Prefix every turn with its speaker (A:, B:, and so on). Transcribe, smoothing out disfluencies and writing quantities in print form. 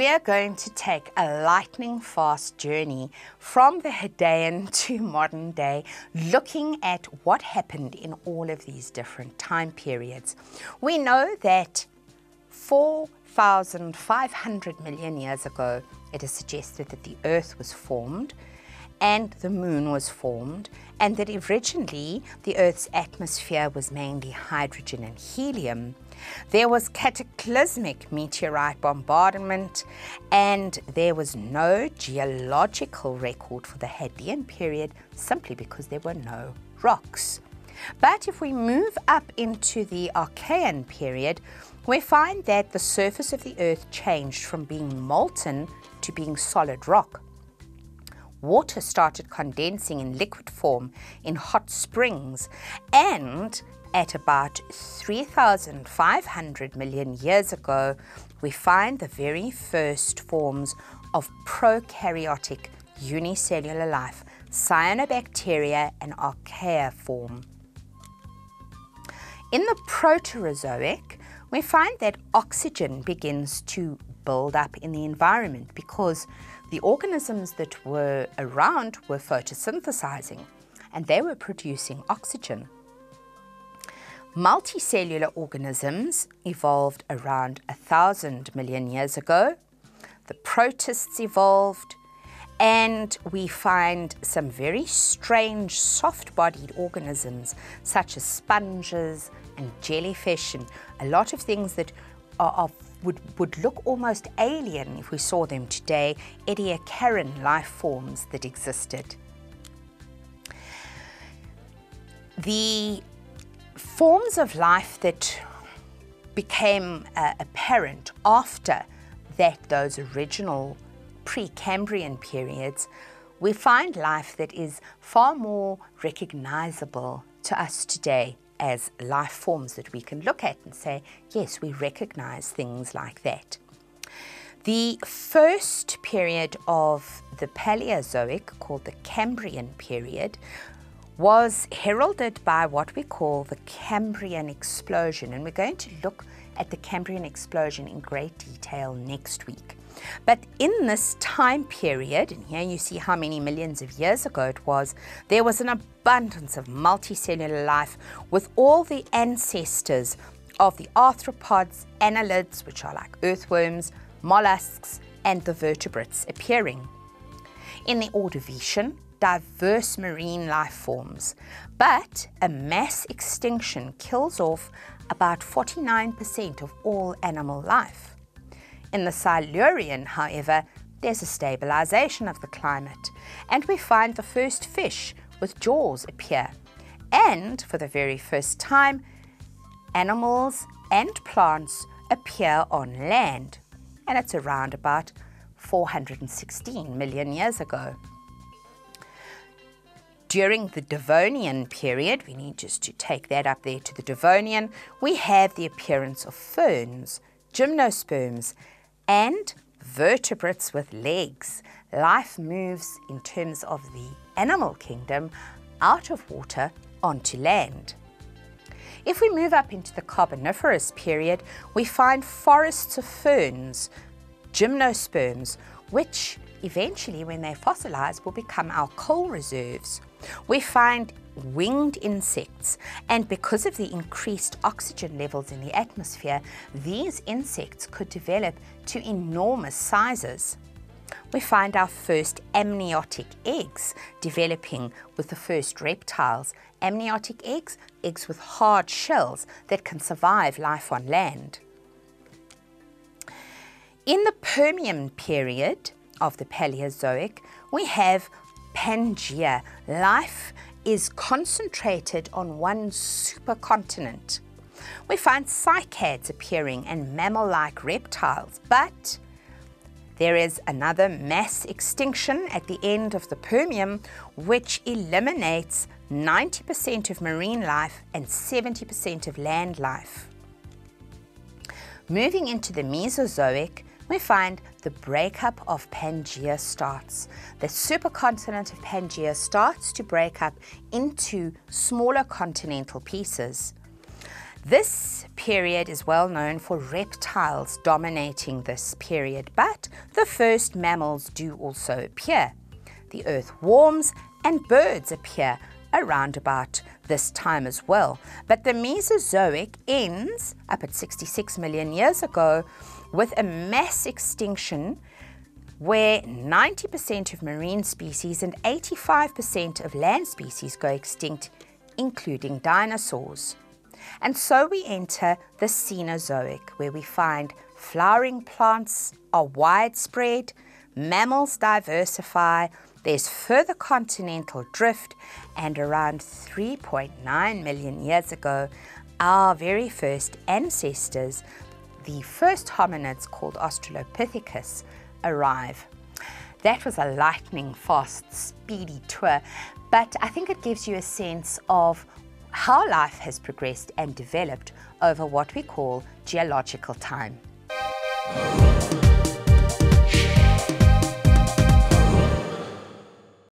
A: we're going to take a lightning fast journey from the Hadean to modern day, looking at what happened in all of these different time periods. We know that 4,500 million years ago, it is suggested that the Earth was formed and the Moon was formed, and that originally the Earth's atmosphere was mainly hydrogen and helium. There was cataclysmic meteorite bombardment, and there was no geological record for the Hadean period simply because there were no rocks. But if we move up into the Archean period, we find that the surface of the Earth changed from being molten to being solid rock. Water started condensing in liquid form in hot springs, and at about 3,500 million years ago, we find the very first forms of prokaryotic unicellular life, cyanobacteria and archaea form. In the Proterozoic, we find that oxygen begins to build up in the environment because the organisms that were around were photosynthesizing and they were producing oxygen. Multicellular organisms evolved around 1,000 million years ago. The protists evolved, and we find some very strange soft-bodied organisms such as sponges and jellyfish and a lot of things that would look almost alien if we saw them today, Ediacaran life forms that existed. The forms of life that became apparent after those original Precambrian periods, we find life that is far more recognizable to us today as life forms that we can look at and say, yes, we recognize things like that. The first period of the Paleozoic, called the Cambrian period, was heralded by what we call the Cambrian explosion, and we're going to look at the Cambrian explosion in great detail next week. But in this time period, and here you see how many millions of years ago it was, there was an abundance of multicellular life with all the ancestors of the arthropods, annelids, which are like earthworms, mollusks, and the vertebrates appearing. In the Ordovician, diverse marine life forms, but a mass extinction kills off about 49% of all animal life. In the Silurian, however, there's a stabilization of the climate, and we find the first fish with jaws appear. And for the very first time, animals and plants appear on land, and it's around about 416 million years ago. During the Devonian period, we need just to take that up there to the Devonian, we have the appearance of ferns, gymnosperms, and vertebrates with legs. Life moves in terms of the animal kingdom out of water onto land. If we move up into the Carboniferous period, we find forests of ferns, gymnosperms, which eventually, when they fossilize, will become our coal reserves. We find winged insects, and because of the increased oxygen levels in the atmosphere, these insects could develop to enormous sizes. We find our first amniotic eggs developing with the first reptiles. Amniotic eggs, eggs with hard shells that can survive life on land. In the Permian period of the Paleozoic, we have Pangaea. Life is concentrated on one supercontinent. We find cycads appearing and mammal-like reptiles, but there is another mass extinction at the end of the Permian, which eliminates 90% of marine life and 70% of land life. Moving into the Mesozoic, we find the breakup of Pangaea starts. The supercontinent of Pangaea starts to break up into smaller continental pieces. This period is well known for reptiles dominating this period, but the first mammals do also appear. The earth warms and birds appear around about this time as well. But the Mesozoic ends up at 66 million years ago with a mass extinction where 90% of marine species and 85% of land species go extinct, including dinosaurs. And so we enter the Cenozoic, where we find flowering plants are widespread, mammals diversify, there's further continental drift, and around 3.9 million years ago, our very first ancestors, the first hominids called Australopithecus, arrive. That was a lightning fast, speedy tour, but I think it gives you a sense of how life has progressed and developed over what we call geological time.